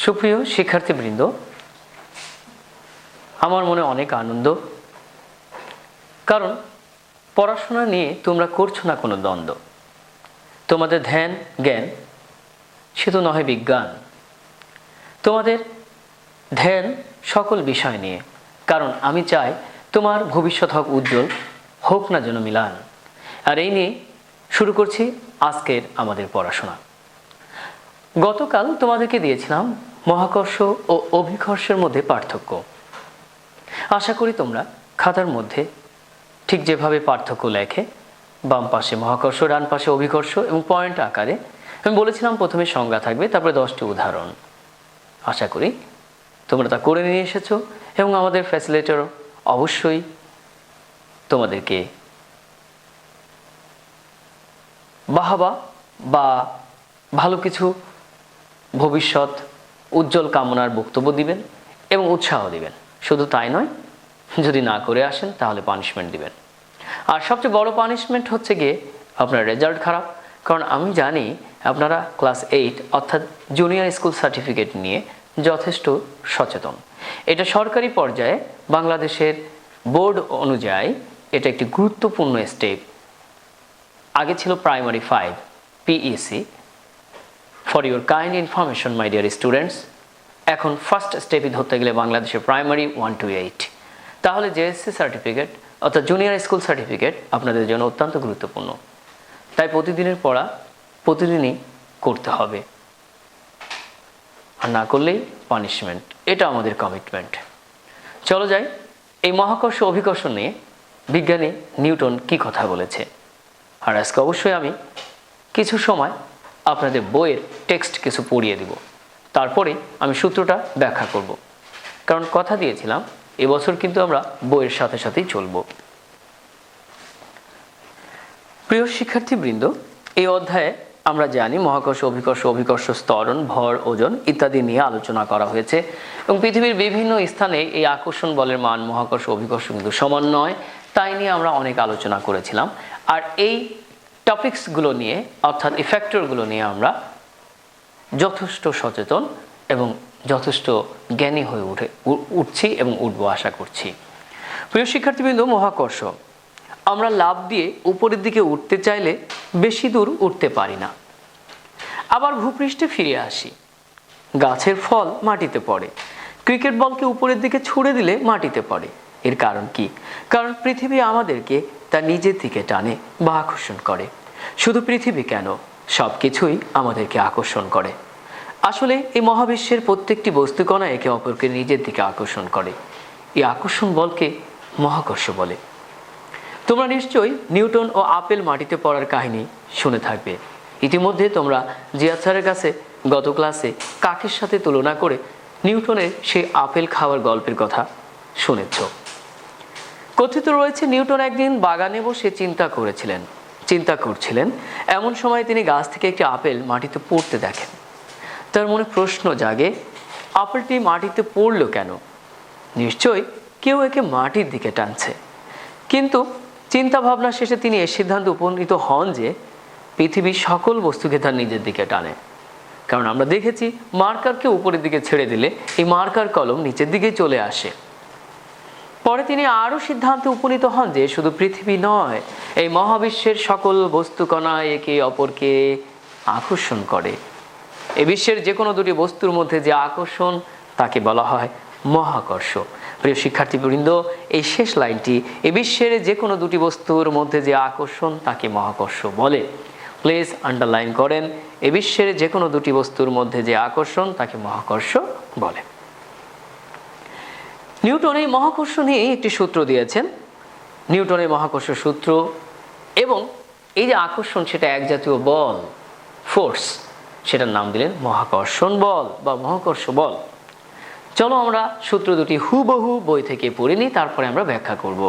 সুপ্রিয় শিক্ষার্থীবৃন্দ, আমার মনে অনেক আনন্দ, কারণ পড়াশোনা নিয়ে তোমরা করছো না কোনো দ্বন্দ্ব। তোমাদের ধ্যান জ্ঞান সে তো নয় বিজ্ঞান, তোমাদের ধ্যান সকল বিষয় নিয়ে। কারণ আমি চাই তোমার ভবিষ্যৎ হোক উজ্জ্বল, হোক না যেন মিলান। আর এই নিয়ে শুরু করছি আজকের আমাদের পড়াশোনা। গতকাল তোমাদেরকে দিয়েছিলাম মহাকর্ষ ও অভিকর্ষের মধ্যে পার্থক্য। আশা করি তোমরা খাতার মধ্যে ঠিক যেভাবে পার্থক্য লেখে, বাম পাশে মহাকর্ষ, ডান পাশে অভিকর্ষ এবং পয়েন্ট আকারে আমি বলেছিলাম প্রথমে সংজ্ঞা থাকবে, তারপরে 10টি উদাহরণ। আশা করি তোমরা তা করে নিয়ে এসেছো এবং আমাদের ফ্যাসিলিটেটর অবশ্যই তোমাদেরকে বাহাবা বা ভালো কিছু ভবিষ্যৎ উজ্জ্বল কামনার বক্তব্য দিবেন এবং উৎসাহ দিবেন। শুধু তাই নয়, যদি না করে আসেন তাহলে পানিশমেন্ট দিবেন। আর সবচেয়ে বড় পানিশমেন্ট হচ্ছে গিয়ে আপনার রেজাল্ট খারাপ, কারণ আমি জানি আপনারা ক্লাস 8 অর্থাৎ জুনিয়র স্কুল সার্টিফিকেট নিয়ে যথেষ্ট সচেতন। এটা সরকারি পর্যায়ে বাংলাদেশের বোর্ড অনুযায়ী এটা একটি গুরুত্বপূর্ণ স্টেপ। আগে ছিল primary 5 PEC। For your kind information my dear students, এখন ফার্স্ট স্টেপই ধরতে গেলে বাংলাদেশের প্রাইমারি 1 to 8। তাহলে JSC সার্টিফিকেট অর্থাৎ জুনিয়র স্কুল সার্টিফিকেট আপনাদের জন্য অত্যন্ত গুরুত্বপূর্ণ। তাই প্রতিদিনের পড়া প্রতিদিনই করতে হবে, আর না করলেই পানিশমেন্ট। এটা আমাদের কমিটমেন্ট। চলো যাই এই মহাকর্ষ অভিকর্ষ নিয়ে বিজ্ঞানী নিউটন কি কথা বলেছে। আর আজকে অবশ্যই আমি কিছু সময় আপনাদের বইয়ের টেক্সট কিছু পড়িয়ে দিব, তারপরে আমি সূত্রটা ব্যাখ্যা করব। কারণ কথা দিয়েছিলাম এবছর কিন্তু আমরা বইয়ের সাথে সাথেই চলব। প্রিয় শিক্ষার্থীবৃন্দ, এই অধ্যায়ে আমরা জানি মহাকর্ষ অভিকর্ষ, অভিকর্ষ ত্বরণ, ভর, ওজন ইত্যাদি নিয়ে আলোচনা করা হয়েছে এবং পৃথিবীর বিভিন্ন স্থানে এই আকর্ষণ বলের মান মহাকর্ষ অভিকর্ষ কিন্তু সমান নয়, তাই নিয়ে আমরা অনেক আলোচনা করেছিলাম। আর এই টপিকসগুলো নিয়ে অর্থাৎ এই ফ্যাক্টরগুলো নিয়ে আমরা যথেষ্ট সচেতন এবং যথেষ্ট জ্ঞানী হয়ে উঠছি এবং উঠবো আশা করছি। প্রিয় শিক্ষার্থীবৃন্দ, মহাকর্ষ, আমরা লাফ দিয়ে উপরের দিকে উঠতে চাইলে বেশি দূর উঠতে পারি না। আবার ভূপৃষ্ঠে ফিরে আসি, গাছের ফল মাটিতে পড়ে, ক্রিকেট বলকে উপরের দিকে ছুড়ে দিলে মাটিতে পড়ে। এর কারণ কি? কারণ পৃথিবী আমাদেরকে তার নিজের দিকে টানে বা আকর্ষণ করে। শুধু পৃথিবী কেন, সব কিছুই আমাদেরকে আকর্ষণ করে। আসলে এই মহাবিশ্বের প্রত্যেকটি বস্তুকণা একে অপরকে নিজের দিকে আকর্ষণ করে। এই আকর্ষণ বলকে মহাকর্ষ বলে। তোমরা নিশ্চয়ই নিউটন ও আপেল মাটিতে পড়ার কাহিনী শুনে থাকবে। ইতিমধ্যে তোমরা জিয়াদ স্যারের কাছে গত ক্লাসে কাকের সাথে তুলনা করে নিউটনের সেই আপেল খাওয়ার গল্পের কথা শুনেছ। কথিত রয়েছে নিউটন একদিন বাগানে বসে চিন্তা করছিলেন। এমন সময় তিনি গাছ থেকে একটি আপেল মাটিতে পড়তে দেখেন। তার মনে প্রশ্ন জাগে, আপেলটি মাটিতে পড়লো কেন? নিশ্চয়ই কেউ একে মাটির দিকে টানছে। কিন্তু চিন্তা ভাবনা শেষে তিনি এ সিদ্ধান্তে উপনীত হন যে পৃথিবীর সকল বস্তুকে তার নিজের দিকে টানে। কারণ আমরা দেখেছি মার্কারকে উপরের দিকে ছেড়ে দিলে এই মার্কার কলম নিচের দিকে চলে আসে। পরে তিনি আরও সিদ্ধান্তে উপনীত হন যে শুধু পৃথিবী নয়, এই মহাবিশ্বের সকল বস্তুকণা একে অপরকে আকর্ষণ করে। এই বিশ্বের যে কোনো দুটি বস্তুর মধ্যে যে আকর্ষণ তাকে বলা হয় মহাকর্ষ। প্রিয় শিক্ষার্থীবৃন্দ, এই শেষ লাইনটি, এই বিশ্বের যে কোনো দুটি বস্তুর মধ্যে যে আকর্ষণ তাকে মহাকর্ষ বলে। প্লিজ আন্ডারলাইন করেন, এই বিশ্বের যে কোনো দুটি বস্তুর মধ্যে যে আকর্ষণ তাকে মহাকর্ষ বলে। নিউটন এই মহাকর্ষ নিয়ে একটি সূত্র দিয়েছেন, নিউটনের মহাকর্ষ সূত্র। এবং এই যে আকর্ষণ সেটা এক জাতীয় বল, ফোর্স, সেটার নাম দিলেন মহাকর্ষণ বল বা মহাকর্ষ বল। চলো আমরা সূত্র দুটি হুবহু বই থেকে পড়ে নিই, তারপরে আমরা ব্যাখ্যা করব।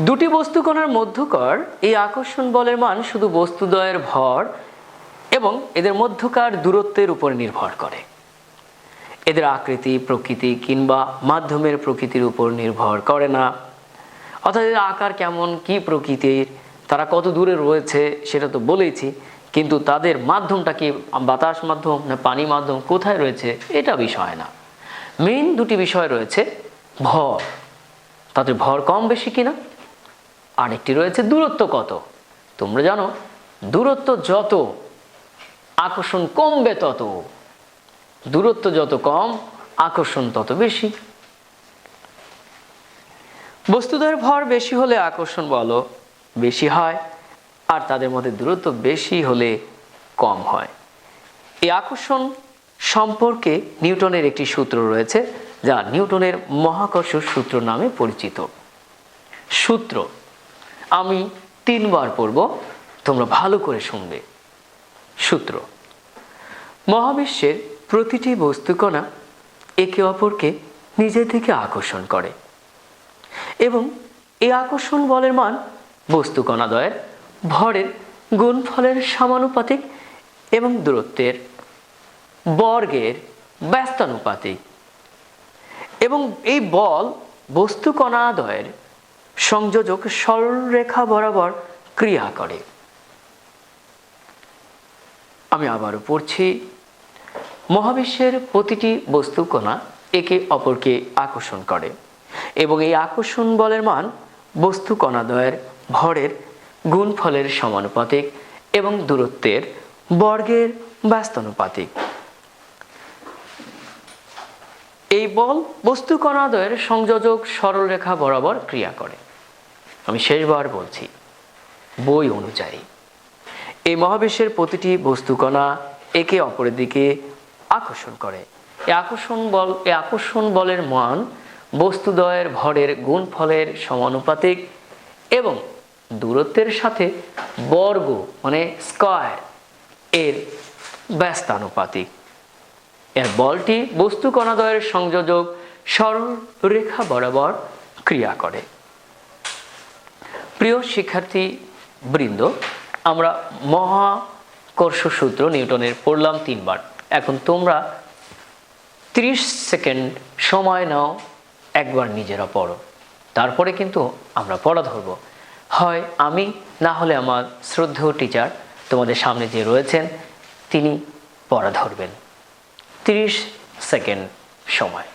দুটি বস্তুকণার মধ্যকার এই আকর্ষণ বলের মান শুধু বস্তুদ্বয়ের ভর এবং এদের মধ্যকার দূরত্বের উপর নির্ভর করে। এদের আকৃতি, প্রকৃতি কিংবা মাধ্যমের প্রকৃতির উপর নির্ভর করে না। অর্থাৎ এদের আকার কেমন, কি প্রকৃতির, তারা কত দূরে রয়েছে সেটা তো বলেইছি, কিন্তু তাদের মাধ্যমটা কি বাতাস মাধ্যম না পানি মাধ্যম কোথায় রয়েছে এটা বিষয় না। মেইন দুটি বিষয় রয়েছে, ভর, তাদের ভর কম বেশি কিনা, আরেকটি রয়েছে দূরত্ব কত। তোমরা জানো দূরত্ব যত আকর্ষণ কমবে তত, দূরত্ব যত কম আকর্ষণ তত বেশি। বস্তুদের ভর বেশি হলে আকর্ষণ বল বেশি হয়, আর তাদের মধ্যে দূরত্ব বেশি হলে কম হয়। এই আকর্ষণ সম্পর্কে নিউটনের একটি সূত্র রয়েছে, যা নিউটনের মহাকর্ষ সূত্র নামে পরিচিত। সূত্র আমি 3 বার পড়ব, তোমরা ভালো করে শুনবে। সূত্র: মহাবিশ্বের প্রতিটি বস্তুকণা একে অপরকে নিজের দিকে আকর্ষণ করে এবং এই আকর্ষণ বলের মান বস্তুকণাদ্বয়ের ভরের গুণফলের সমানুপাতিক এবং দূরত্বের বর্গের ব্যস্তানুপাতিক। এবং এই বল বস্তুকণাদ্বয়ের সংযোজক সরলরেখা বরাবর ক্রিয়া করে। আমি আবারও পড়ছি। মহাবিশ্বের প্রতিটি বস্তুকণা একে অপরকে আকর্ষণ করে এবং এই আকর্ষণ বলের মান বস্তুকণাদ্বয়ের ভরের গুণফলের সমানুপাতিক এবং দূরত্বের বর্গের ব্যস্তানুপাতিক। এই বল বস্তুকণাদ্বয়ের সংযোজক সরলরেখা বরাবর ক্রিয়া করে। আমি শেষবার বলছি, বই অনুযায়ী এই মহাবিশ্বের প্রতিটি বস্তুকণা একে অপরের দিকে আকর্ষণ করে। এই আকর্ষণ বলের মান বস্তুদ্বয়ের ভরের গুণফলের সমানুপাতিক এবং দূরত্বের সাথে বর্গ মানে স্কয়ার এর ব্যস্তানুপাতিক। এর বলটি বস্তুকণাদ্বয়ের সংযোজক সরলরেখা বরাবর ক্রিয়া করে। প্রিয় শিক্ষার্থী বৃন্দ, আমরা মহাকর্ষ সূত্র নিউটনের পড়লাম 3 বার। এখন তোমরা 30 সেকেন্ড সময় নাও, একবার নিজেরা পড়ো, তারপরে কিন্তু আমরা পড়া ধরব। হয় আমি, না হলে আমার শ্রদ্ধেয় টিচার তোমাদের সামনে যে রয়েছেন তিনি পড়া ধরবেন। 30 সেকেন্ড সময়।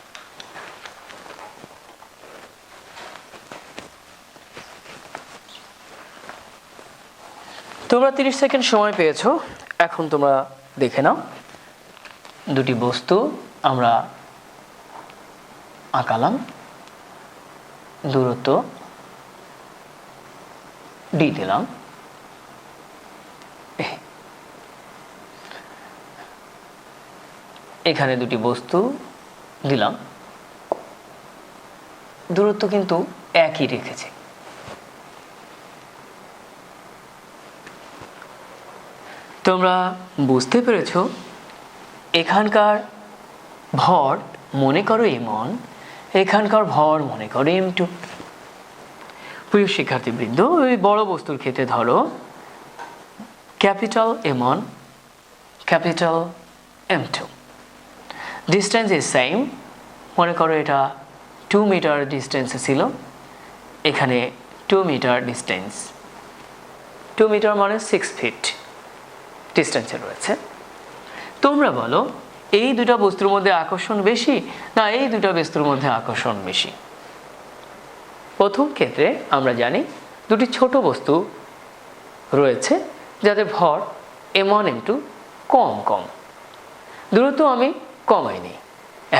তোমরা 30 সেকেন্ড সময় পেয়েছো। এখন তোমরা দেখে নাও, দুটি বস্তু আমরা আঁকালাম, দূরত্ব ডি দিলাম, এখানে দুটি বস্তু দিলাম, দূরত্ব কিন্তু একই রেখেছে। তোমরা বুঝতে পেরেছো এখানকার ভর মনে করো m1, এখানকার ভর মনে করো m2। প্রিয় শিক্ষার্থীবৃন্দ, ওই বড় বস্তুর ক্ষেত্রে ধরো capital m1, capital m2, distance is same. মনে করো এটা 2 মিটার ডিস্টেন্সে ছিল, এখানে 2 মিটার ডিস্টেন্স, 2 মিটার মানে 6 ফিট ডিস্টেন্সে রয়েছে। তোমরা বলো এই দুটা বস্তুর মধ্যে আকর্ষণ বেশি না এই দুটা বস্তুর মধ্যে আকর্ষণ বেশি? প্রথম ক্ষেত্রে আমরা জানি দুটি ছোট বস্তু রয়েছে যাদের ভর m1 m2 কম কম, দূরত্ব আমি কমাইনি,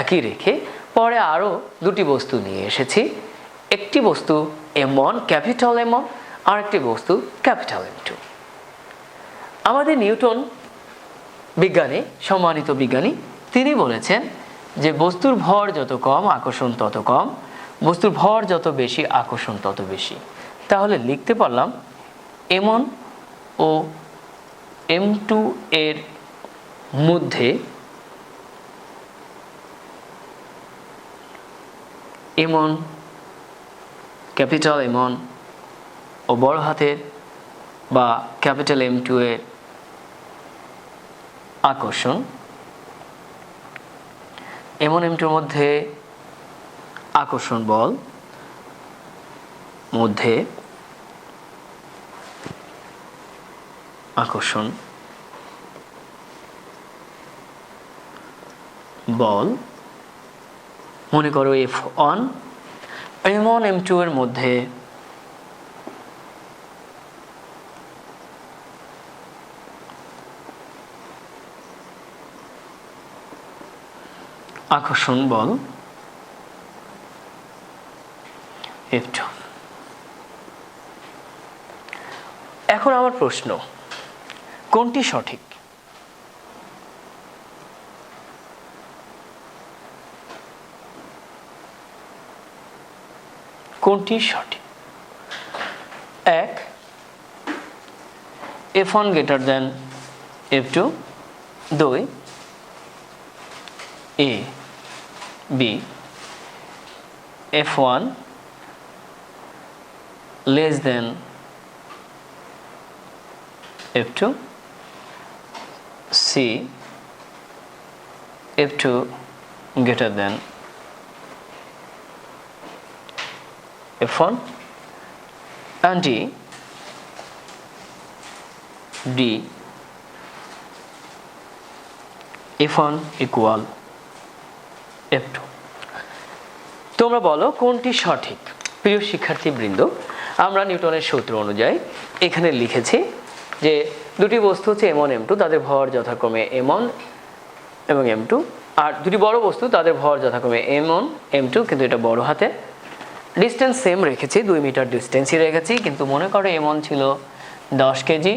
একই রেখে পরে আরও দুটি বস্তু নিয়ে এসেছি। একটি বস্তু m1 ক্যাপিটাল m1 আর একটি বস্তু ক্যাপিটাল m2। আমাদের নিউটন বিজ্ঞানী, সম্মানিত বিজ্ঞানী, তিনি বলেছেন যে বস্তুর ভর যত কম আকর্ষণ তত কম, বস্তুর ভর যত বেশি আকর্ষণ তত বেশি। তাহলে লিখতে পারলাম m1 ও m2 এর মধ্যে m1 ক্যাপিটাল m1 ও বড় হাতের বা ক্যাপিটাল m2 এর আকর্ষণ, m1 m2 এর মধ্যে আকর্ষণ বল মধ্যে আকর্ষণ বল, মনে করো F1, M1 M2 এর মধ্যে আকর্ষণ বল F2। এখন আমার প্রশ্ন, কোনটি সঠিক? কোনটি সঠিক? 1, F1 greater than F2, 2, A B F1 less than F2, C F2 greater than F1, and D F1 equal F2। তোমরা বলো কোনটি সঠিক? প্রিয় শিক্ষার্থীবৃন্দ, আমরা নিউটনের সূত্র অনুযায়ী এখানে লিখেছি যে দুটি বস্তু হচ্ছে M1 M2, তাদের ভর যথাক্রমে M1 এবং M2, আর দুটি বড় বস্তু তাদের ভর যথাক্রমে M1 M2, কিন্তু এটা বড় হাতে। ডিস্টেন্স সেম রেখেছি, 2 মিটার ডিস্টেন্সই রেখেছি, কিন্তু মনে করো M1 ছিল 10 কেজি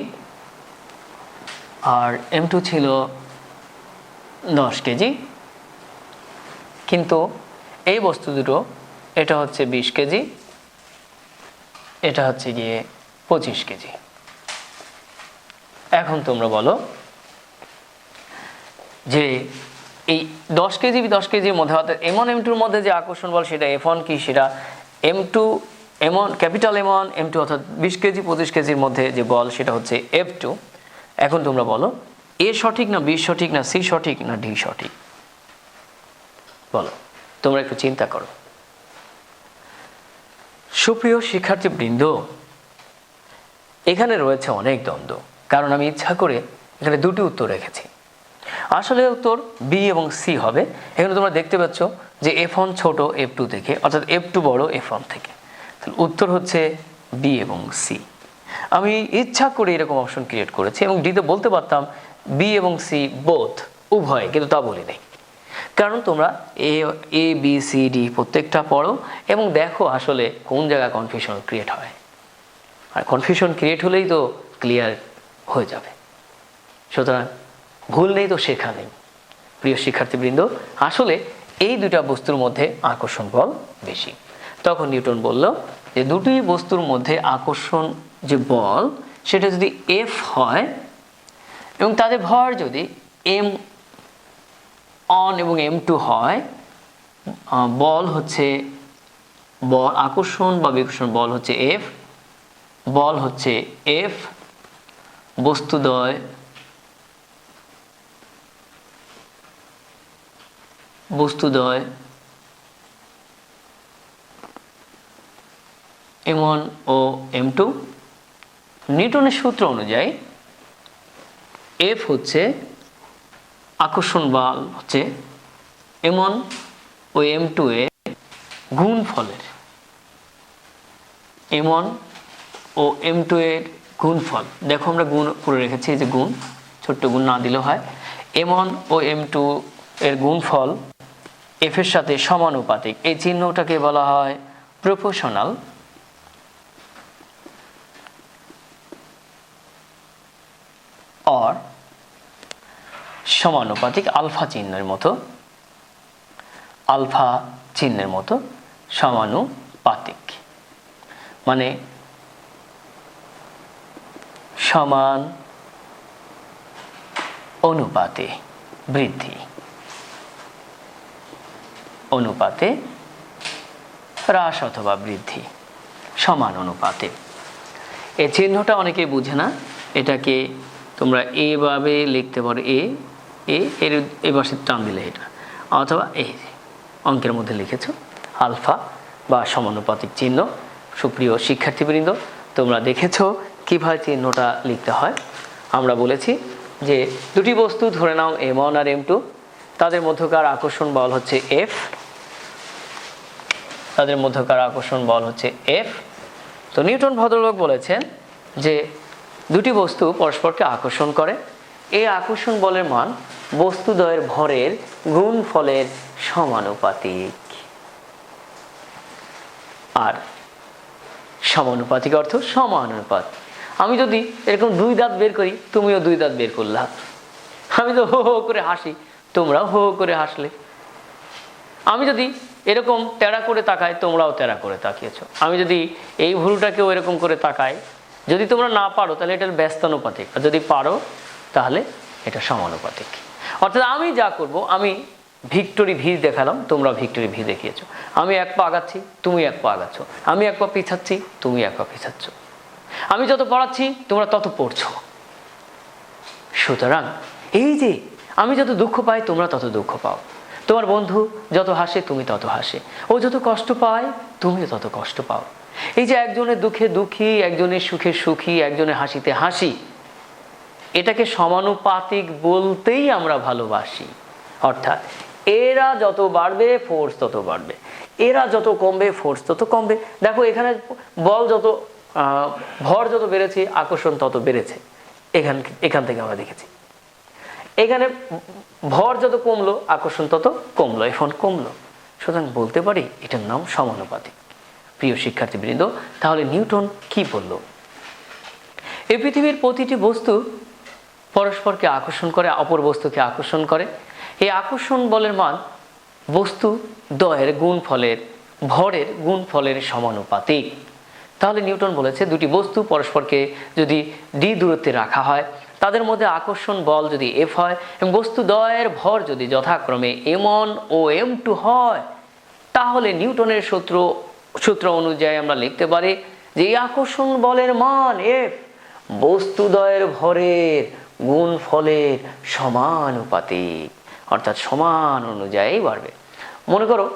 আর M2 ছিল 10 কেজি, কিন্তু এই বস্তু দুটো, এটা হচ্ছে 20 কেজি, এটা হচ্ছে গিয়ে 25 কেজি। এখন তোমরা বলো যে এই 10 কেজি 10 কেজির মধ্যে অর্থাৎ M1 M2 এর মধ্যে যে আকর্ষণ বল সেটা F1 কি, সেটা M2 M1 capital M1 M2 অর্থাৎ 20 কেজি 25 কেজির মধ্যে যে বল সেটা হচ্ছে F2। এখন তোমরা বলো A সঠিক না B সঠিক না C সঠিক না D সঠিক? বলো, তোমরা একটু চিন্তা করো। সুপ্রিয় শিক্ষার্থীবৃন্দ, এখানে রয়েছে অনেক দ্বন্দ্ব, কারণ আমি ইচ্ছা করে এখানে দুটি উত্তর রেখেছি। আসলে উত্তর B এবং C হবে। এখানে তোমরা দেখতে পাচ্ছ যে F1 ছোট F2 থেকে, অর্থাৎ F2 বড় F1 থেকে, তাহলে উত্তর হচ্ছে B এবং C। আমি ইচ্ছা করে এরকম অপশন ক্রিয়েট করেছি, এবং ডিতে বলতে পারতাম B এবং C বোথ, উভয়, কিন্তু তা বলি নাই। কারণ তোমরা A B C D প্রত্যেকটা পড়ো এবং দেখো আসলে কোন জায়গায় কনফিউশন ক্রিয়েট হয়, আর কনফিউশন ক্রিয়েট হলেই তো ক্লিয়ার হয়ে যাবে। সুতরাং ভুল নেই তো শেখা নেই। প্রিয় শিক্ষার্থীবৃন্দ, আসলে এই দুটা বস্তুর মধ্যে আকর্ষণ বল বেশি। তখন নিউটন বলল যে দুটি বস্তুর মধ্যে আকর্ষণ যে বল সেটা যদি F হয় এবং তাদের ভর যদি M1 এবং M2 হয়, বল হচ্ছে আকর্ষণ বা বিকর্ষণ বল হচ্ছে F, বল হচ্ছে F, বস্তুদ্বয় M1 ও M2। নিউটনের সূত্র অনুযায়ী F হচ্ছে আকর্ষণ বল হচ্ছে M1 ও M2 এর গুণফলের, M1 ও M2 এর গুণফল। দেখো আমরা গুণ করে রেখেছি, যে গুণ, ছোট্ট গুণ না দিলেও হয়। M1 ও M2 এর গুণফল F এর সাথে সমানুপাতিক। এই চিহ্নটাকে বলা হয় প্রপোর্শনাল। और সমানুপাতিক, আলফা চিহ্নের মতো সমানুপাতিক, মানে সমান অনুপাতে বৃদ্ধি, অনুপাতে হ্রাস অথবা বৃদ্ধি, সমান অনুপাতে। এই চিহ্নটা অনেকেই বুঝে না, এটাকে তোমরা এভাবে লিখতে পারো, এর এই পাশে টান দিলে এটা, অথবা এই অঙ্কের মধ্যে লিখেছো আলফা বা সমানুপাতিক চিহ্ন। সুপ্রিয় শিক্ষার্থীবৃন্দ, তোমরা দেখেছো কিভাবে চিহ্নটা লিখতে হয়। আমরা বলেছি যে দুটি বস্তু ধরে নাও M1 আর M2, তাদের মধ্যকার আকর্ষণ বল হচ্ছে এফ, তাদের মধ্যকার আকর্ষণ বল হচ্ছে এফ। তো নিউটন ভদ্রলোক বলেছেন যে দুটি বস্তু পরস্পরকে আকর্ষণ করে, এই আকর্ষণ বলের মান বস্তুদ্বয়ের ভরের গুণফলের সমানুপাতিক। আর সমানুপাতিক অর্থ সমানুপাত। আমি যদি এরকম 2 দাঁত বের করি, তুমিও 2 দাঁত বের করলা। আমি তো হো হো করে হাসি, তোমরাও হো হো করে হাসলে। আমি যদি এরকম তেড়া করে তাকাই, তোমরাও তেড়া করে তাকিয়েছো। আমি যদি এই ভুরুটাকেও এরকম করে তাকাই, যদি তোমরা না পারো তাহলে এটার ব্যস্তানুপাতিক, আর যদি পারো তাহলে এটা সমানুপাতিক। অর্থাৎ আমি যা করব, আমি ভিক্টরি ভি দেখালাম, তোমরা ভিক্টরি ভি দেখিয়েছো। আমি 1 পা আগাচ্ছি, তুমি 1 পা আগাচ্ছ। আমি 1 পা পিছাচ্ছি, তুমি 1 পা পিছাচ্ছ। আমি যত পড়াচ্ছি তোমরা তত পড়ছো। সুতরাং এই যে আমি যত দুঃখ পাই তোমরা তত দুঃখ পাও, তোমার বন্ধু যত হাসে তুমি তত হাসে, ও যত কষ্ট পায় তুমিও তত কষ্ট পাও। এই যে একজনের দুঃখে দুঃখী, একজনের সুখে সুখী, একজনের হাসিতে হাসি, এটাকে সমানুপাতিক বলতেই আমরা ভালোবাসি। অর্থাৎ এরা যত বাড়বে ফোর্স তত বাড়বে, এরা যত কমবে ফোর্স তত কমবে। দেখো এখানে বল যত ভর যত বেড়েছে আকর্ষণ তত বেড়েছে, এখান থেকে আমরা দেখেছি। এখানে ভর যত কমলো আকর্ষণ তত কমলো, এখন কমলো। সুতরাং বলতে পারি এটার নাম সমানুপাতিক। প্রিয় শিক্ষার্থীবৃন্দ, তাহলে নিউটন কি বলল? এই পৃথিবীর প্রতিটি বস্তু পরস্পরকে আকর্ষণ করে, অপর বস্তুকে আকর্ষণ করে। এই আকর্ষণ বলের মান বস্তু দ্বয়ের গুণফলের ভরের গুণফলের সমানুপাতিক। তাহলে নিউটন বলেছে দুটি বস্তু পরস্পরকে যদি ডি দূরত্বে রাখা হয়, তাদের মধ্যে আকর্ষণ বল যদি এফ হয় এবং বস্তু দ্বয়ের ভর যদি যথাক্রমে m1 ও m2 হয়, তাহলে নিউটনের সূত্র অনুযায়ী আমরা লিখতে পারি যে এই আকর্ষণ বলের মান এফ বস্তুদ্বয়ের ভরের গুণফলের সমানুপাতিক, অর্থাৎ সমান অনুযায়ী বাড়বে। মনে করো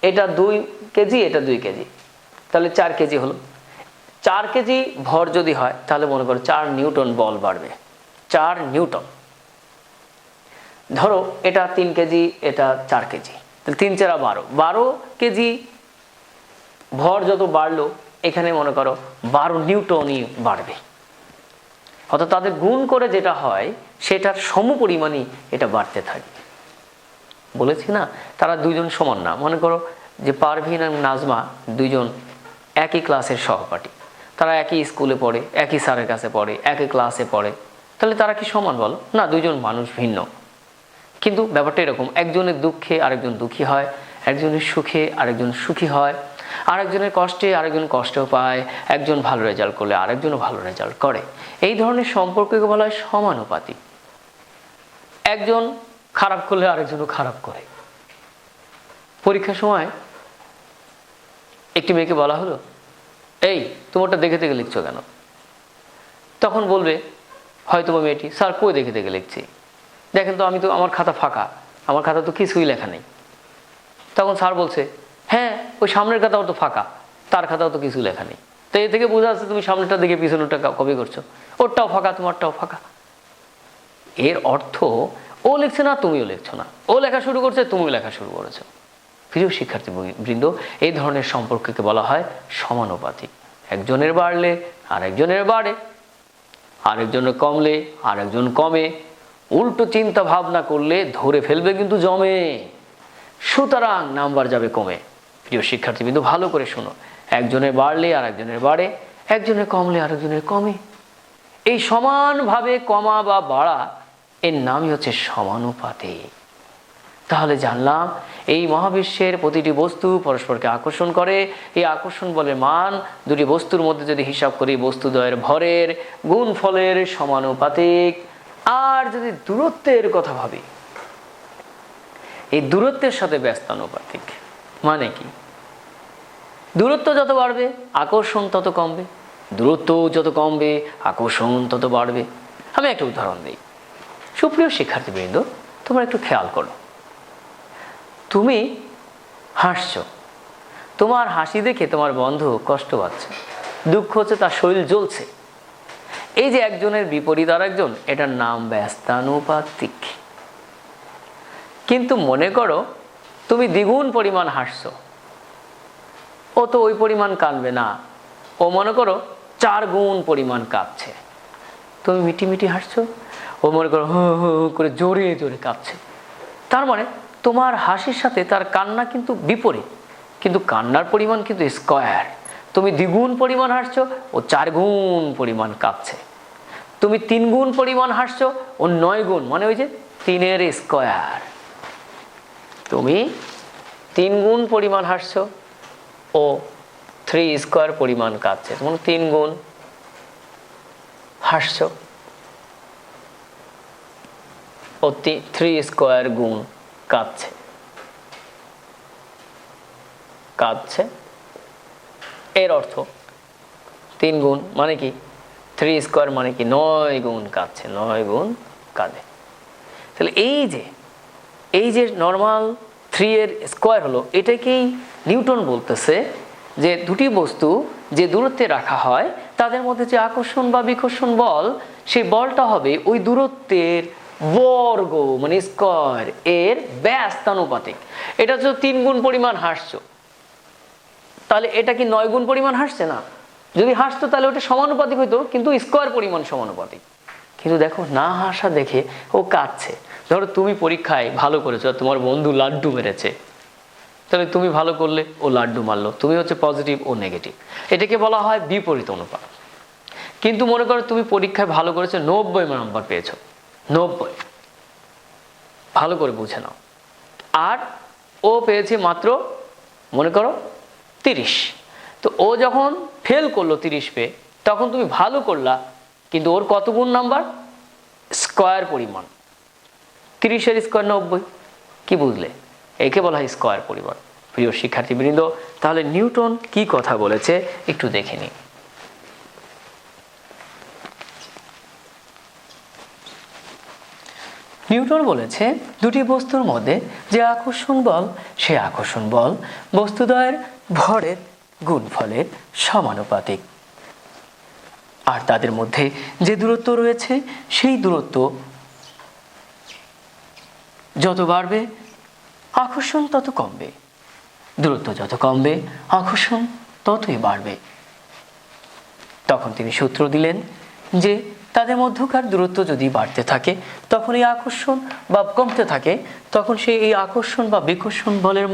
এটা 2 কেজি, এটা 2 কেজি, তাহলে 4 কেজি হলো। 4 কেজি ভর যদি হয় তাহলে মনে করো 4 নিউটন বল বাড়বে, 4 নিউটন। ধরো এটা 3 কেজি, এটা 4 কেজি, তাহলে 3 4 12, 12 কেজি ভর যত বাড়লো এখানে মনে করো 12 নিউটনই বাড়বে। অর্থাৎ তাদের গুণ করে যেটা হয় সেটার সমপরিমাণই এটা বাড়তে থাকে। বলেছি না তারা দুইজন সমান না। মনে করো যে পারভিন এবং নাজমা দুইজন একই ক্লাসের সহপাঠী, তারা একই স্কুলে পড়ে, একই স্যারের কাছে পড়ে, একই ক্লাসে পড়ে, তাহলে তারা কি সমান বলো? না, দুইজন মানুষ ভিন্ন। কিন্তু ব্যাপারটা এরকম, একজনের দুঃখে আরেকজন দুঃখী হয়, একজনের সুখে আরেকজন সুখী হয়, আরেকজনের কষ্টে আরেকজন কষ্ট পায়, একজন ভালো রেজাল্ট করলে আরেকজনও ভালো রেজাল্ট করে। এই ধরনের সম্পর্ককে বলা হয় সমানুপাতিক। একজন খারাপ করলে আরেকজনও খারাপ করে। পরীক্ষার সময় একটি মেয়েকে বলা হলো, এই তোমারটা দেখে দেখে লিখছো কেন? তখন বলবে হয়তো মেয়েটি, স্যার কই দেখে দেখে লিখছি, দেখেন তো আমি তো, আমার খাতা ফাঁকা, আমার খাতা তো কিছুই লেখা নেই। তখন স্যার বলছে, হ্যাঁ ওই সামনের খাতাও তো ফাঁকা, তার খাতাও তো কিছু লেখা নেই। তো এ থেকে বোঝা যাচ্ছে তুমি সামনেটা দেখে পিছনেরটা কপি করছো, ওরটাও ফাঁকা তোমারটাও ফাঁকা। এর অর্থ ও লিখছে না তুমিও লিখছো না, ও লেখা শুরু করছে তুমিও লেখা শুরু করেছো। প্রিয় শিক্ষার্থী বৃন্দ, এই ধরনের সম্পর্ককে বলা হয় সমানুপাতিক। একজনের বাড়লে আরেকজনের বাড়ে, আরেকজনের কমলে আরেকজন কমে। উল্টো চিন্তা ভাবনা করলে ধরে ফেলবে কিন্তু জমে, সুতরাং নাম্বার যাবে কমে। প্রিয় শিক্ষার্থীবৃন্দ ভালো করে শোনো, একজনের বাড়লে আরেকজনের বাড়ে, একজনের কমলে আরেকজনের কমে। এই সমানভাবে কমা বা বাড়া এর নামই হচ্ছে সমানুপাতিক। তাহলে জানলাম এই মহাবিশ্বের প্রতিটি বস্তু পরস্পরকে আকর্ষণ করে। এই আকর্ষণ বলের মান দুটি বস্তুর মধ্যে যদি হিসাব করি বস্তুদ্বয়ের ভরের গুণফলের সমানুপাতিক। আর যদি দূরত্বের কথা ভাবি, এই দূরত্বের সাথে ব্যস্তানুপাতিক। মানে কি? দূরত্ব যত বাড়বে আকর্ষণ তত কমবে, দূরত্ব যত কমবে আকর্ষণ তত বাড়বে। আমি একটা উদাহরণ দিই। সুপ্রিয় শিক্ষার্থীবৃন্দ, তোমরা একটু খেয়াল করো, তুমি হাসছো, তোমার হাসি দেখে তোমার বন্ধু কষ্ট পাচ্ছে, দুঃখ হচ্ছে, তার শরীর জ্বলছে। এই যে একজনের বিপরীত আর একজন, এটার নাম ব্যস্তানুপাতিক। কিন্তু মনে করো তুমি দ্বিগুণ পরিমাণ হাসছো, ও তো ওই পরিমাণ কাঁদবে না, ও মনে করো 4 গুণ পরিমাণ কাঁদছে। তুমি মিটি মিটি হাসছো, ও মনে করো হু হু করে জোরে জোরে কাঁদছে। তার মানে তোমার হাসির সাথে তার কান্না কিন্তু বিপরীত, কিন্তু কান্নার পরিমাণ কিন্তু স্কয়ার। তুমি দ্বিগুণ পরিমাণ হাসছো, ও 4 গুণ পরিমাণ কাঁদছে। তুমি 3 গুণ পরিমাণ হাসছো, ও 9 গুণ, মানে ওই যে 3-এর স্কয়ার। তুমি 3 গুণ পরিমাণ হাসছো, ও 3 স্কয়ার পরিমাণ কাঁদছে, মানে 3 গুণ হাসছো, ও 3 স্কয়ার গুণ কাঁদছে। কাঁদছে এর অর্থ 3 গুণ মানে কি 3 স্কয়ার মানে কি 9 গুণ কাঁদছে, 9 গুণ কাঁদে। তাহলে এই যে নর্মাল 3 এর স্কয়ার হলো, এটাকেই নিউটন বলতেছে যে দুটি বস্তু যে দূরত্বে রাখা হয় তাদের মধ্যে যে আকর্ষণ বা বিকর্ষণ বল, সেই বলটা হবে ওই দূরত্বের বর্গ মানে স্কয়ার এর ব্যস্তানুপাতিক। এটা হচ্ছে 3 গুণ পরিমাণ হাসছো, তাহলে এটা কি 9 গুণ পরিমাণ হাসছে না? যদি হাসতো তাহলে ওটা সমানুপাতিক হইতো, কিন্তু স্কয়ার পরিমাণ সমানুপাতিক। কিন্তু দেখো না হাসা দেখে ও কাঁদছে। ধরো তুমি পরীক্ষায় ভালো করেছো, তোমার বন্ধু লাড্ডু মেরেছে, তাহলে তুমি ভালো করলে, ও লাড্ডু মারলো, তুমি হচ্ছে পজিটিভ, ও নেগেটিভ। এটাকে বলা হয় বিপরীত অনুপাত। কিন্তু মনে করো তুমি পরীক্ষায় ভালো করেছো, 90 নাম্বার পেয়েছো, 90, ভালো করে বুঝে নাও, আর ও পেয়েছে মাত্র মনে করো 30। তো ও যখন ফেল করলো 30 পেয়ে, তখন তুমি ভালো করলা, কিন্তু ওর কত গুণ নাম্বার? স্কয়ার পরিমাণ, 30-এর স্কয়ার 90। কি বুঝলে? একে বলা হয় স্কয়ার পরিমাণ। প্রিয় শিক্ষার্থীবৃন্দ, তাহলে নিউটন কি কথা বলেছে একটু দেখে নিই। নিউটন বলেছে দুটি বস্তুর মধ্যে যে আকর্ষণ বল, সে আকর্ষণ বল বস্তুদ্বয়ের ভরের গুণফলের সমানুপাতিক। আর তাদের মধ্যে যে দূরত্ব রয়েছে, সেই দূরত্ব যত বাড়বে আকর্ষণ তত কমবে, দূরত্ব যত কমবে আকর্ষণ ততই বাড়বে। তখন তিনি সূত্র দিলেন যে তাদের মধ্যকার দূরত্ব যদি বাড়তে থাকে তখন এই আকর্ষণ বা কমতে থাকে, তখন সে এই আকর্ষণ বা বিকর্ষণ বলের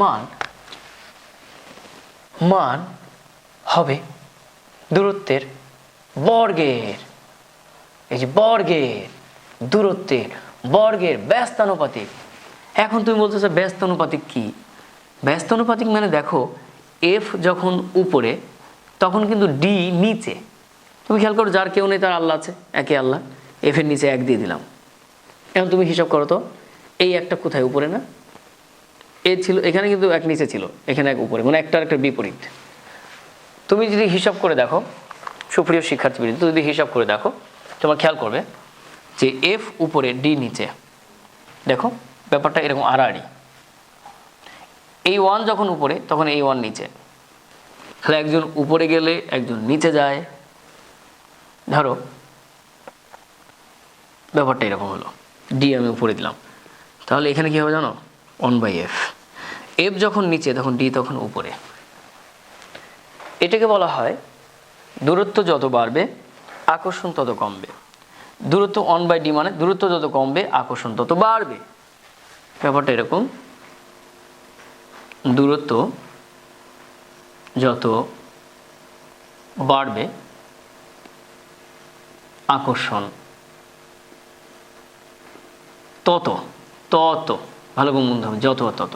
মান হবে দূরত্বের বর্গের, এই যে বর্গের, দূরত্বের বর্গের ব্যস্তানুপাতিক। এখন তুমি বলতেছো ব্যস্তানুপাতিক কি? ব্যস্তানুপাতিক মানে দেখো, এফ যখন উপরে তখন কিন্তু ডি নিচে। তুমি খেয়াল করো, যার কেউ নেই তার আল্লাহ আছে, একে আল্লাহ, এফ এর নিচে 1 দিয়ে দিলাম। এখন তুমি হিসাব করো তো, এই একটা কোথায়? উপরে না? এ ছিল এখানে, কিন্তু 1 নিচে ছিল, এখানে 1 উপরে, মানে একটার একটা বিপরীত। তুমি যদি হিসাব করে দেখো, সুপ্রিয় শিক্ষার্থীবৃন্দ, যদি হিসাব করে দেখো, তোমার খেয়াল করবে যে এফ উপরে ডি নিচে। দেখো ব্যাপারটা এরকম আড়াআড়ি। এই 1 যখন উপরে তখন এই 1 নিচে, তাহলে একজন উপরে গেলে একজন নিচে যায়। ধরো ব্যাপারটা এরকম হলো, ডি আমি উপরে দিলাম, তাহলে এখানে কি হবে জানো? 1/f। এফ যখন নিচে তখন ডি তখন উপরে। এটাকে বলা হয় দূরত্ব যত বাড়বে আকর্ষণ তত কমবে। দূরত্ব 1/d মানে দূরত্ব যত কমবে আকর্ষণ তত বাড়বে। ব্যাপারটা এরকম, দূরত্ব যত বাড়বে আকর্ষণ তত তত ভালো করে মনে হবে, যত তত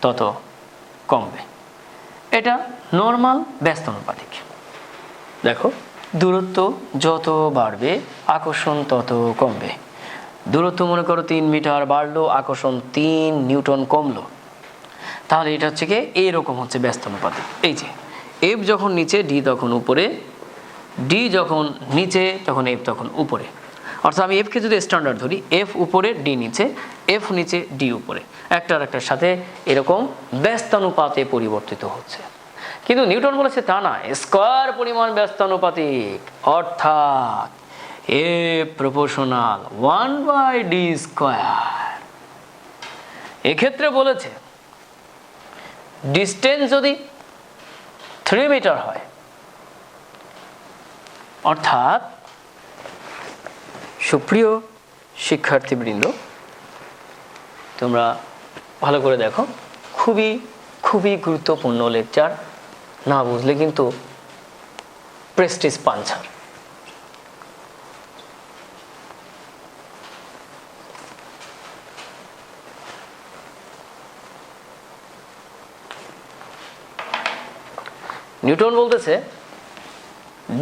তত কমবে। এটা নর্মাল ব্যস্তানুপাতিক। দেখো, দূরত্ব যত বাড়বে আকর্ষণ তত কমবে। দূরত্ব মনে করো 3 মিটার বাড়লো, আকর্ষণ 3 নিউটন কমলো, তাহলে এটা হচ্ছে কি এইরকম হচ্ছে ব্যস্তানুপাতিক। এই যে এফ যখন নিচে ডি তখন উপরে, ডি যখন নিচে তখন এফ তখন উপরে। অর্থাৎ আমি এফকে যদি স্ট্যান্ডার্ড ধরি, এফ উপরে ডি নিচে, এফ নিচে ডি উপরে, একটার একটার সাথে এরকম ব্যস্তানুপাতে পরিবর্তিত হচ্ছে। কিন্তু নিউটন বলেছে তা না, স্কয়ার পরিমাণ ব্যস্তানুপাতিক, অর্থাৎ এ প্রপোর্শনাল 1/d স্কয়ার। এক্ষেত্রে বলেছে ডিস্টেন্স যদি 3 মিটার হয়, অর্থাৎ সুপ্রিয় শিক্ষার্থীবৃন্দ তোমরা ভালো করে দেখো, খুবই খুবই গুরুত্বপূর্ণ লেকচার, না বুঝলে কিন্তু প্রেস্টিজ পাঞ্চার। নিউটন বলতেছে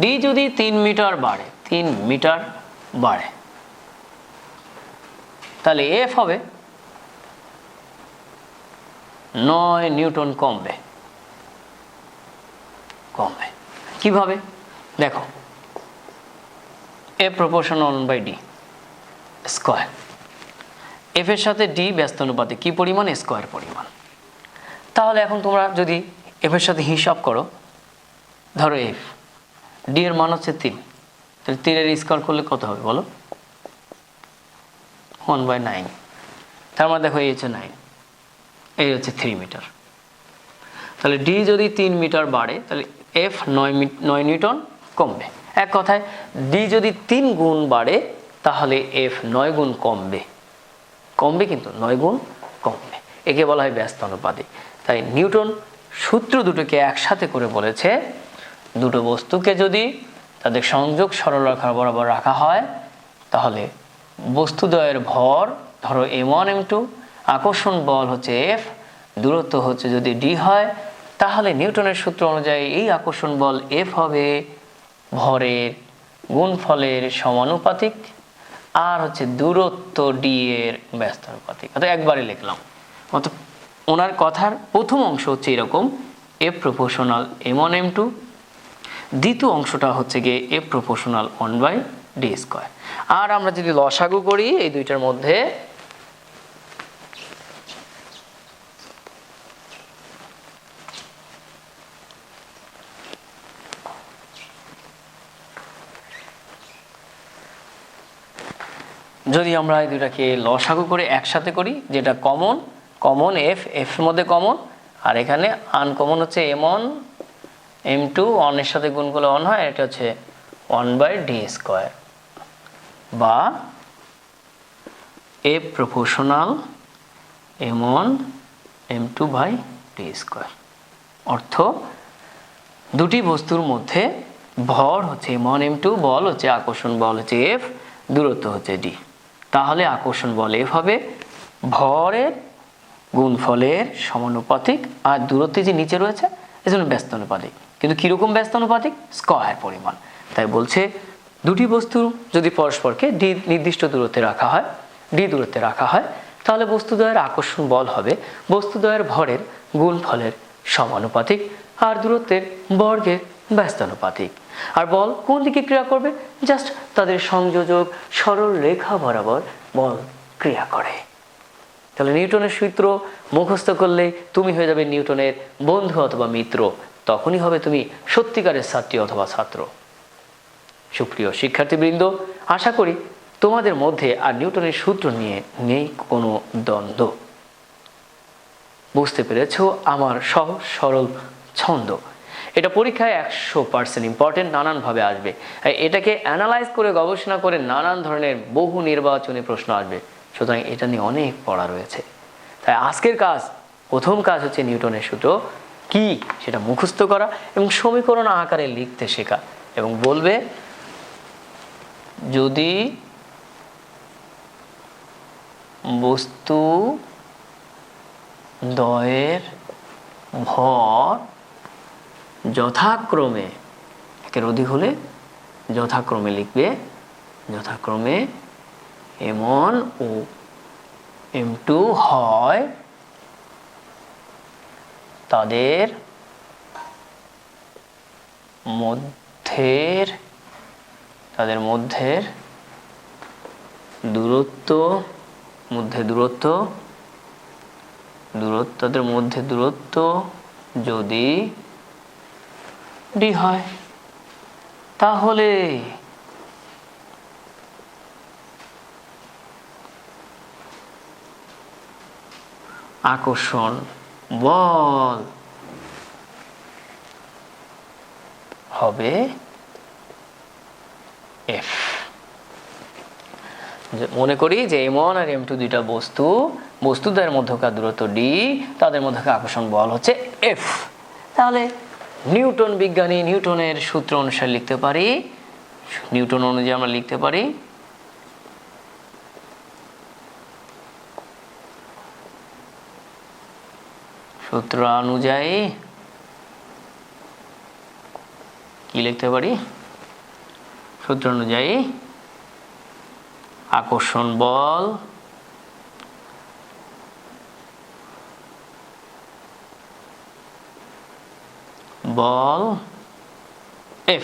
ডি যদি 3 মিটার বাড়ে, 3 মিটার বাড়ে, তাহলে এফ হবে 9 নিউটন কমবে। কিভাবে দেখো, F proportional 1/d square. F এর সাথে ডি ব্যস্তানুপাতে কি পরিমাণ? স্কয়ার পরিমাণ। তাহলে এখন তোমরা যদি এফ এর সাথে হিসাব করো, ধরো এফ, ডি এর মান হচ্ছে 3, তাহলে 3 এর স্কয়ার করলে কত হবে বলো? 1/9। তার মানে দেখো এই হচ্ছে 9, এই হচ্ছে 3 মিটার। তাহলে ডি যদি 3 মিটার বাড়ে তাহলে এফ 9 নিউটন কমবে। এক কথায় ডি যদি 3 গুণ বাড়ে তাহলে এফ 9 গুণ কমবে, কিন্তু 9 গুণ কমবে। একে বলা হয় ব্যস্তানুপাতিক। তাই নিউটন সূত্র দুটোকে একসাথে করে বলেছে, দুটো বস্তুকে যদি তাদের সংযোগ সরলরেখা বরাবর রাখা হয় তাহলে বস্তুদ্বয়ের ভর ধরো m1 m2, আকর্ষণ বল হচ্ছে এফ, দূরত্ব হচ্ছে যদি ডি হয়, তাহলে নিউটনের সূত্র অনুযায়ী এই আকর্ষণ বল এফ হবে ভরের গুণফলের সমানুপাতিক, আর হচ্ছে দূরত্ব ডি এর ব্যস্তানুপাতিক। অর্থাৎ একবারে লিখলাম। অর্থাৎ ওনার কথার প্রথম অংশ হচ্ছে এরকম, এফ প্রপোর্শনাল m1 m2, দ্বিতীয় অংশটা হচ্ছে গিয়ে এফ প্রপোর্শনাল 1/d স্কয়ার। আর আমরা যদি লসাগু করি এই দুইটার মধ্যে, যদি আমরা এই দুইটাকে লসাগু করে একসাথে করি, যেটা কমন এফ এর মধ্যে কমন, আর এখানে আনকমন হচ্ছে m1 m2, 1 এর সাথে গুণ করলে 1 হয়, এটা হচ্ছে 1/d স্কয়ার, বা F proportional m1 m2/d square. অর্থ দুটি বস্তুর মধ্যে ভর হচ্ছে m1 m2, বল হচ্ছে আকর্ষণ বল হচ্ছে এফ, দূরত্ব হচ্ছে ডি। তাহলে আকর্ষণ বল এফ হবে ভরের গুণফলের সমানুপাতিক, আর দূরত্ব যে নিচে রয়েছে এজন্য ব্যস্তানুপাতিক। কিন্তু কিরকম ব্যস্তানুপাতিক? স্কয়ার পরিমাণ। তাই বলছে দুটি বস্তু যদি পরস্পরকে ডি নির্দিষ্ট দূরত্বে রাখা হয়, ডি দূরত্বে রাখা হয়, তাহলে বস্তুদ্বয়ের আকর্ষণ বল হবে বস্তুদ্বয়ের ভরের গুণফলের সমানুপাতিক, আর দূরত্বের বর্গের ব্যস্তানুপাতিক। আর বল কোন দিকে ক্রিয়া করবে? জাস্ট তাদের সংযোজক সরল রেখা বরাবর বল ক্রিয়া করে। তাহলে নিউটনের সূত্র মুখস্থ করলে তুমি হয়ে যাবে নিউটনের বন্ধু অথবা মিত্র, তখনই হবে তুমি সত্যিকারের ছাত্রী অথবা ছাত্র। সুপ্রিয় শিক্ষার্থীবৃন্দ, আশা করি তোমাদের মধ্যে আর নিউটনের সূত্র নিয়ে নেই কোনো দ্বন্দ্ব। বুঝতে পেরেছো আমার সহজ সরল ছন্দ। এটা পরীক্ষায় 100% ইম্পর্টেন্ট, নানানভাবে আসবে। এটাকে অ্যানালাইজ করে গবেষণা করে নানান ধরনের বহু নির্বাচনী প্রশ্ন আসবে, সুতরাং এটা নিয়ে অনেক পড়া রয়েছে। তাই আজকের কাজ, প্রথম কাজ হচ্ছে নিউটনের সূত্র কি সেটা মুখস্থ করা এবং সমীকরণ আকারে লিখতে শেখা, এবং বলবে যদি বস্তু দ্বয়ের ভর যথাক্রমে, একের অধিক হলে যথাক্রমে লিখবে, যথাক্রমে m1 ও m2 হয়, তাদের মধ্যের দূরত্ব, তাদের মধ্যে দূরত্ব যদি ডি হয়, তাহলে আকর্ষণ বল হবে এফ। মনে করি যে m1 আর m2 দুইটা বস্তুদের মধ্যকার দূরত্ব d, তাদের মধ্যকার আকর্ষণ বল হচ্ছে F। তাহলে নিউটন বিজ্ঞানী নিউটনের সূত্র অনুসারে লিখতে পারি, নিউটন অনুযায়ী আমরা লিখতে পারি সূত্র অনুযায়ী কি লিখতে পারি? সূত্র অনুযায়ী আকর্ষণ বল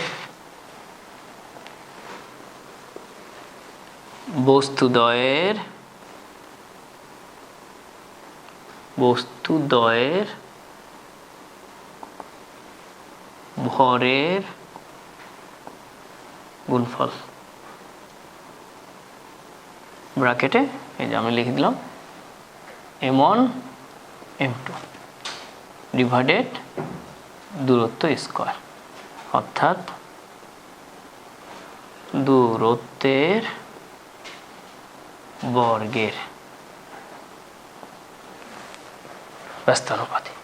F বস্তুদ্বয়ের ভরের গুণফল, ব্র্যাকেটে এই যে আমি লিখে দিলাম m1 m2 ডিভাইডেড দূরত্ব স্কয়ার, অর্থাৎ দূরত্বের বর্গের ব্যস্তানুপাতিক।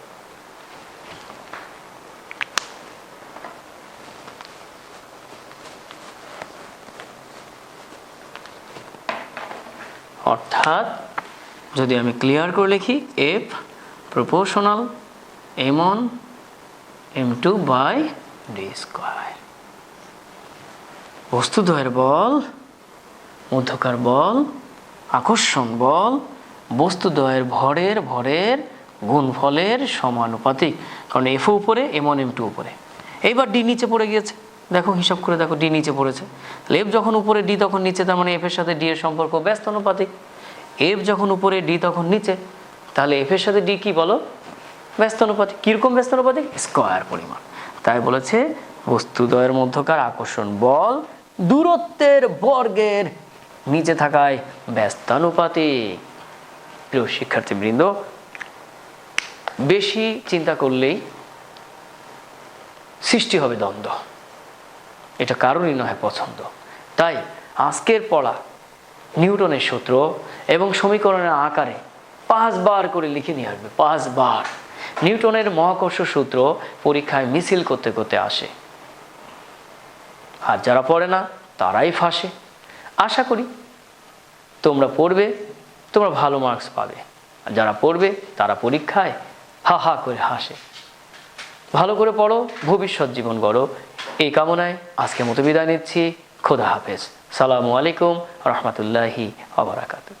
অর্থাৎ যদি আমি ক্লিয়ার করে লিখি F proportional m1 m2 by d square. বস্তুদ্বয়ের বল, মধ্যকার বল, আকর্ষণ বল বস্তুদ্বয়ের ভরের গুণফলের সমানুপাতিক, কারণ F উপরে m1 m2 উপরে। এইবার d নিচে পড়ে গিয়েছে, দেখো হিসাব করে দেখো d নিচে পড়েছে, তাহলে F যখন উপরে d তখন নিচে, তার মানে F এর সাথে d এর সম্পর্ক ব্যস্তানুপাতিক। F যখন উপরে d তখন নিচে, তাহলে F এর সাথে d কি বলো? ব্যস্তানুপাতিক। কিরকম ব্যস্তানুপাতিক? স্কয়ার পরিমাণ। তাই বলেছে বস্তুদ্বয়ের মধ্যকার আকর্ষণ বল দূরত্বের বর্গের নিচে থাকায় ব্যস্তানুপাতিক। প্রিয় শিক্ষার্থীবৃন্দ, বেশি চিন্তা করলেই সৃষ্টি হবে দ্বন্দ্ব, এটা কারোরই নয় পছন্দ। তাই আজকের পড়া নিউটনের সূত্র এবং সমীকরণের আকারে 5 বার করে লিখে নিয়ে আসবে। 5 বার। নিউটনের মহাকর্ষ সূত্র পরীক্ষায় মিছিল করতে করতে আসে, আর যারা পড়ে না তারাই ফাঁসে। আশা করি তোমরা পড়বে, তোমরা ভালো মার্কস পাবে, আর যারা পড়বে তারা পরীক্ষায় হা হা করে হাসে। ভালো করে পড়ো, ভবিষ্যৎ জীবন গড়ো, এই কামনায় আজকের মতো বিদায় নিচ্ছি। খোদা হাফেজ। সালামু আলাইকুম রহমতুল্লাহি ওয়া বারাকাতুহু।